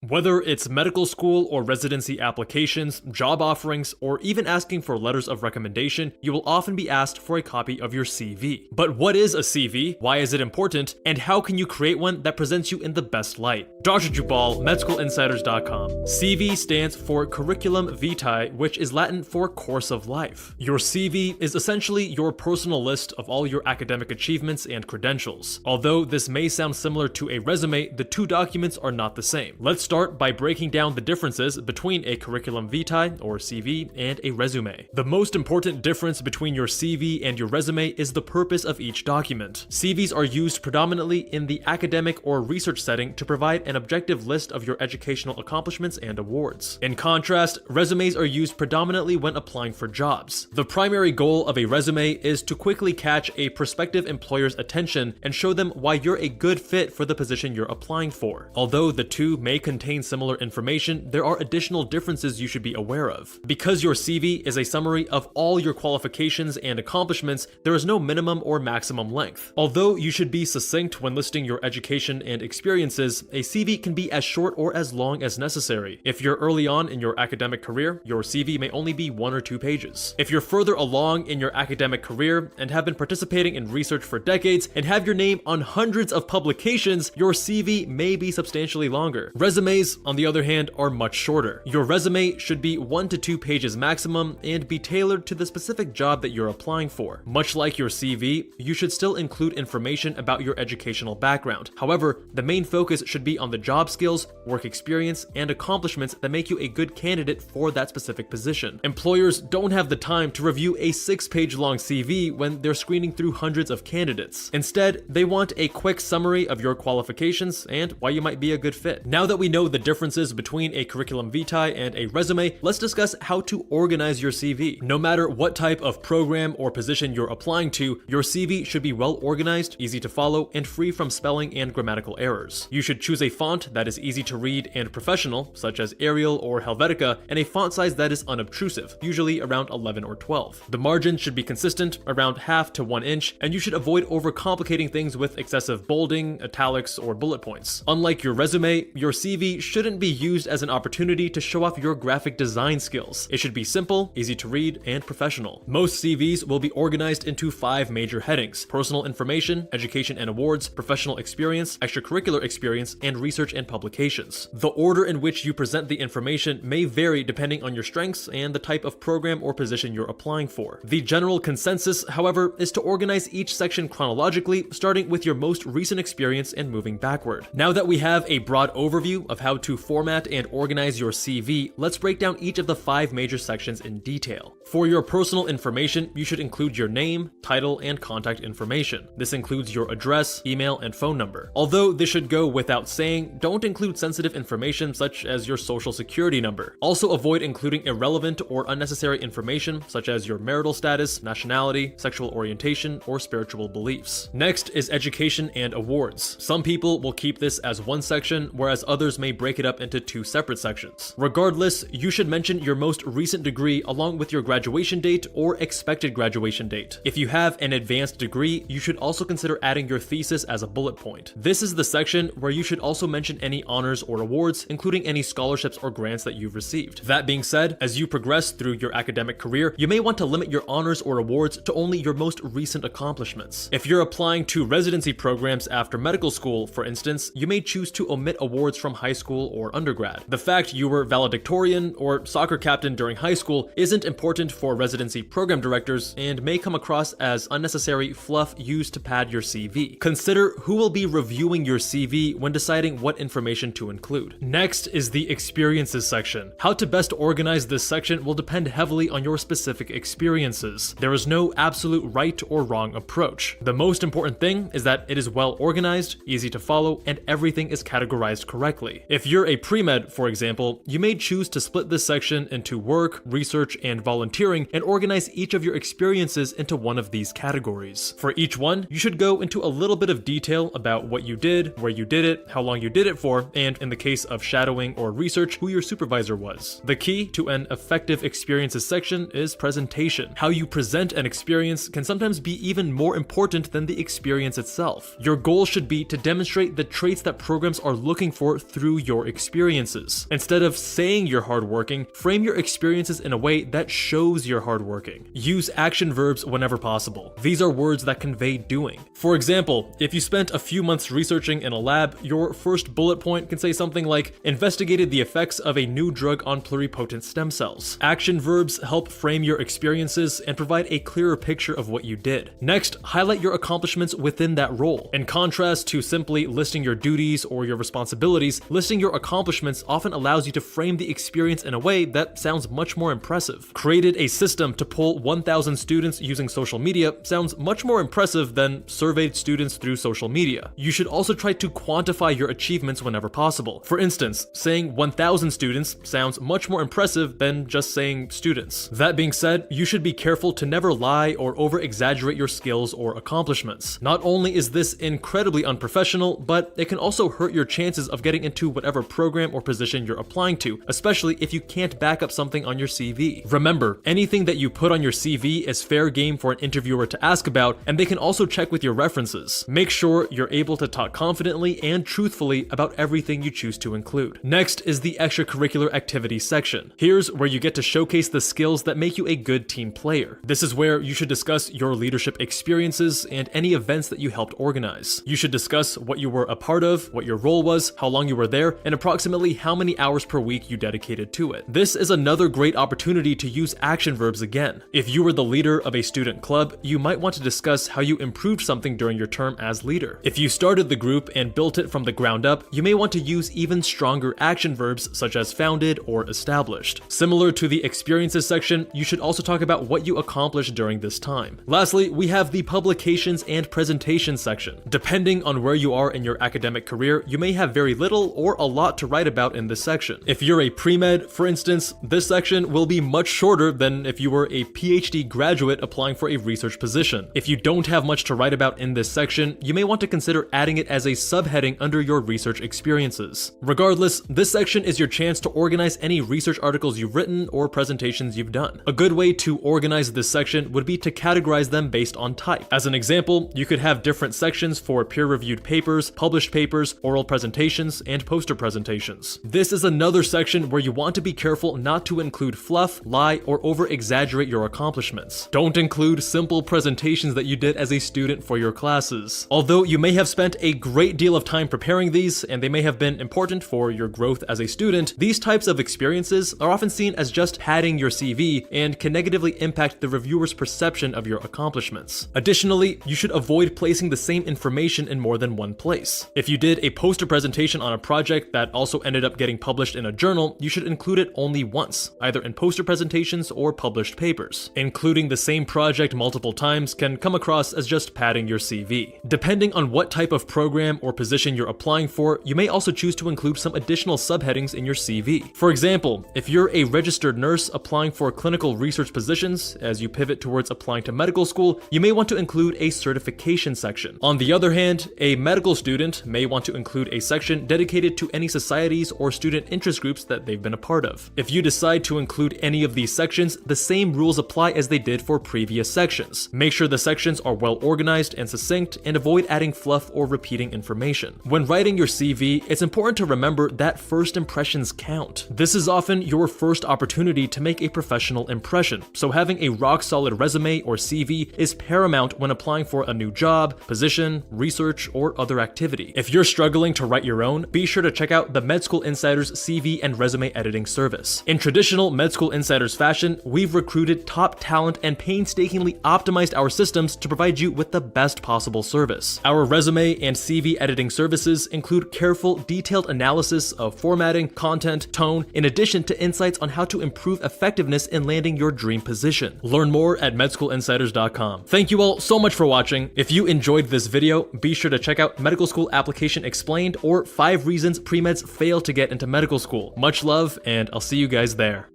Whether it's medical school or residency applications, job offerings, or even asking for letters of recommendation, you will often be asked for a copy of your CV. But what is a CV? Why is it important? And how can you create one that presents you in the best light? Dr. Jubal, MedSchoolInsiders.com. CV stands for Curriculum Vitae, which is Latin for Course of Life. Your CV is essentially your personal list of all your academic achievements and credentials. Although this may sound similar to a resume, the two documents are not the same. Let's start by breaking down the differences between a curriculum vitae, or CV, and a resume. The most important difference between your CV and your resume is the purpose of each document. CVs are used predominantly in the academic or research setting to provide an objective list of your educational accomplishments and awards. In contrast, resumes are used predominantly when applying for jobs. The primary goal of a resume is to quickly catch a prospective employer's attention and show them why you're a good fit for the position you're applying for. Although the two may contain similar information, there are additional differences you should be aware of. Because your CV is a summary of all your qualifications and accomplishments, there is no minimum or maximum length. Although you should be succinct when listing your education and experiences, a CV can be as short or as long as necessary. If you're early on in your academic career, your CV may only be 1 or 2 pages. If you're further along in your academic career and have been participating in research for decades and have your name on hundreds of publications, your CV may be substantially longer. Resumes, on the other hand, are much shorter. Your resume should be 1 to 2 pages maximum and be tailored to the specific job that you're applying for. Much like your CV, you should still include information about your educational background. However, the main focus should be on the job skills, work experience, and accomplishments that make you a good candidate for that specific position. Employers don't have the time to review a 6-page long CV when they're screening through hundreds of candidates. Instead, they want a quick summary of your qualifications and why you might be a good fit. Now that we know the differences between a curriculum vitae and a resume, let's discuss how to organize your CV. No matter what type of program or position you're applying to, your CV should be well organized, easy to follow, and free from spelling and grammatical errors. You should choose a font that is easy to read and professional, such as Arial or Helvetica, and a font size that is unobtrusive, usually around 11 or 12. The margin should be consistent, around 1/2 to 1 inch, and you should avoid overcomplicating things with excessive bolding, italics, or bullet points. Unlike your resume, your CV shouldn't be used as an opportunity to show off your graphic design skills. It should be simple, easy to read, and professional. Most CVs will be organized into 5 major headings: personal information, education and awards, professional experience, extracurricular experience, and research and publications. The order in which you present the information may vary depending on your strengths and the type of program or position you're applying for. The general consensus, however, is to organize each section chronologically, starting with your most recent experience and moving backward. Now that we have a broad overview of how to format and organize your CV, let's break down each of the 5 major sections in detail. For your personal information, you should include your name, title, and contact information. This includes your address, email, and phone number. Although this should go without saying, don't include sensitive information such as your social security number. Also avoid including irrelevant or unnecessary information such as your marital status, nationality, sexual orientation, or spiritual beliefs. Next is education and awards. Some people will keep this as one section, whereas others may break it up into 2 separate sections. Regardless, you should mention your most recent degree along with your graduation date or expected graduation date. If you have an advanced degree, you should also consider adding your thesis as a bullet point. This is the section where you should also mention any honors or awards, including any scholarships or grants that you've received. That being said, as you progress through your academic career, you may want to limit your honors or awards to only your most recent accomplishments. If you're applying to residency programs after medical school, for instance, you may choose to omit awards from high school or undergrad. The fact you were valedictorian or soccer captain during high school isn't important for residency program directors and may come across as unnecessary fluff used to pad your CV. Consider who will be reviewing your CV when deciding what information to include. Next is the experiences section. How to best organize this section will depend heavily on your specific experiences. There is no absolute right or wrong approach. The most important thing is that it is well organized, easy to follow, and everything is categorized correctly. If you're a pre-med, for example, you may choose to split this section into work, research, and volunteering and organize each of your experiences into one of these categories. For each one, you should go into a little bit of detail about what you did, where you did it, how long you did it for, and in the case of shadowing or research, who your supervisor was. The key to an effective experiences section is presentation. How you present an experience can sometimes be even more important than the experience itself. Your goal should be to demonstrate the traits that programs are looking for through through your experiences. Instead of saying you're hardworking, frame your experiences in a way that shows you're hardworking. Use action verbs whenever possible. These are words that convey doing. For example, if you spent a few months researching in a lab, your first bullet point can say something like, investigated the effects of a new drug on pluripotent stem cells. Action verbs help frame your experiences and provide a clearer picture of what you did. Next, highlight your accomplishments within that role. In contrast to simply listing your duties or your responsibilities, listing your accomplishments often allows you to frame the experience in a way that sounds much more impressive. Created a system to poll 1,000 students using social media sounds much more impressive than surveyed students through social media. You should also try to quantify your achievements whenever possible. For instance, saying 1,000 students sounds much more impressive than just saying students. That being said, you should be careful to never lie or over-exaggerate your skills or accomplishments. Not only is this incredibly unprofessional, but it can also hurt your chances of getting into whatever program or position you're applying to, especially if you can't back up something on your CV. Remember, anything that you put on your CV is fair game for an interviewer to ask about, and they can also check with your references. Make sure you're able to talk confidently and truthfully about everything you choose to include. Next is the extracurricular activities section. Here's where you get to showcase the skills that make you a good team player. This is where you should discuss your leadership experiences and any events that you helped organize. You should discuss what you were a part of, what your role was, how long you were there, and approximately how many hours per week you dedicated to it. This is another great opportunity to use action verbs again. If you were the leader of a student club, you might want to discuss how you improved something during your term as leader. If you started the group and built it from the ground up, you may want to use even stronger action verbs such as founded or established. Similar to the experiences section, you should also talk about what you accomplished during this time. Lastly, we have the publications and presentations section. Depending on where you are in your academic career, you may have very little or a lot to write about in this section. If you're a pre-med, for instance, this section will be much shorter than if you were a PhD graduate applying for a research position. If you don't have much to write about in this section, you may want to consider adding it as a subheading under your research experiences. Regardless, this section is your chance to organize any research articles you've written or presentations you've done. A good way to organize this section would be to categorize them based on type. As an example, you could have different sections for peer-reviewed papers, published papers, oral presentations, and poster presentations. This is another section where you want to be careful not to include fluff, lie, or over-exaggerate your accomplishments. Don't include simple presentations that you did as a student for your classes. Although you may have spent a great deal of time preparing these, and they may have been important for your growth as a student, these types of experiences are often seen as just padding your CV and can negatively impact the reviewer's perception of your accomplishments. Additionally, you should avoid placing the same information in more than one place. If you did a poster presentation on a project that also ended up getting published in a journal, you should include it only once, either in poster presentations or published papers. Including the same project multiple times can come across as just padding your CV. Depending on what type of program or position you're applying for, you may also choose to include some additional subheadings in your CV. For example, if you're a registered nurse applying for clinical research positions, as you pivot towards applying to medical school, you may want to include a certification section. On the other hand, a medical student may want to include a section dedicated to any societies or student interest groups that they've been a part of. If you decide to include any of these sections, the same rules apply as they did for previous sections. Make sure the sections are well organized and succinct, and avoid adding fluff or repeating information. When writing your CV, it's important to remember that first impressions count. This is often your first opportunity to make a professional impression, so having a rock-solid resume or CV is paramount when applying for a new job, position, research, or other activity. If you're struggling to write your own, be sure to check out the Med School Insider's CV and resume editing service. In traditional Med School Insider's fashion, we've recruited top talent and painstakingly optimized our systems to provide you with the best possible service. Our resume and CV editing services include careful, detailed analysis of formatting, content, tone, in addition to insights on how to improve effectiveness in landing your dream position. Learn more at medschoolinsiders.com. Thank you all so much for watching. If you enjoyed this video, be sure to check out Medical School Application Explained or 5 Reasons Pre-Meds Fail to Get into Medical School. Much love, and I'll see you guys there.